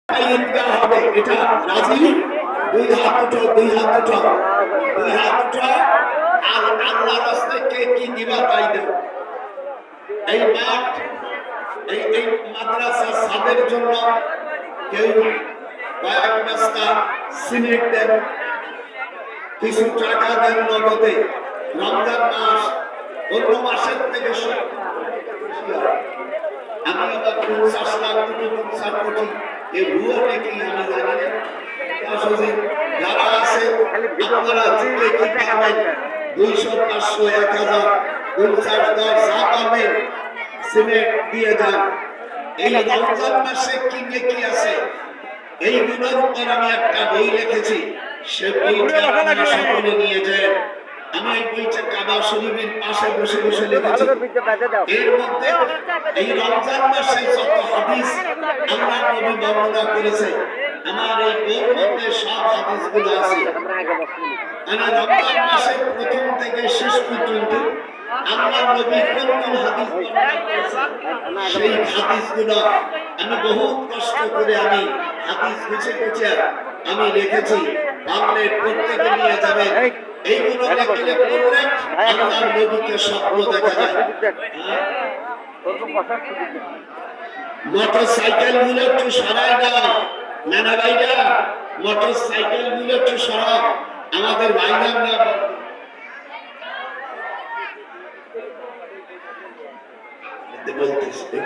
ঈদগাহ হবে, এটা রাজি? দুই হাত উঠো, দুই হাত উঠো, দুই হাত উঠো। আর আল্লাহর রাস্তায় কে কি দিবা তাই দাও। এই মাঠ, এই মাদ্রাসা ছাদের জন্য কেউ কয়েক বস্তা সিমেন্ট দেন, কিছু টাকা দেন নগদে। রমজান মাস অন্য মাসের থেকে আমি আবার 50 লাখ থেকে 50 কোটি এই ভুয়া নাকি আমি জানি না। যারা আছে আপনারা জিতলে কি পাবেন? 200, 500, 1000, 50, 10 যা পাবেন সিমেন্ট দিয়ে যান। এই রমজান মাসে কি নেকি আছে এইগুলোর উপর আমি একটা বই লিখেছি, সে বইটা আপনারা সকলে নিয়ে যায়। আমি এই বইটা কাবা শরীফের পাশে বসে বসে লিখেছি। এর মধ্যে এই রমজান মাসে যত হাদিস আল্লাহ নবী বর্ণনা করেছে, আমার এই বইয়ের মধ্যে সব হাদিসগুলো আছে। আমি রমজান মাসের প্রথম থেকে শেষ পর্যন্ত আল্লাহ নবী কোন কোন হাদিস বর্ণনা করেছেন সেই হাদিসগুলো আমি বহুত কষ্ট করে আমি হাদিস গুছিয়ে গুছিয়ে আমি লিখেছি। আপনি প্রত্যেকে নিয়ে যাবেন। এইগুলো লিখলে পড়লে আল্লাহ নবীকে স্বপ্ন দেখা যায়। মোটরসাইকেল গুলো একটু সরাই দাও, নানা ভাইরা মোটরসাইকেল গুলো একটু সরাও, আমাদের ভাইরা না বলতেছে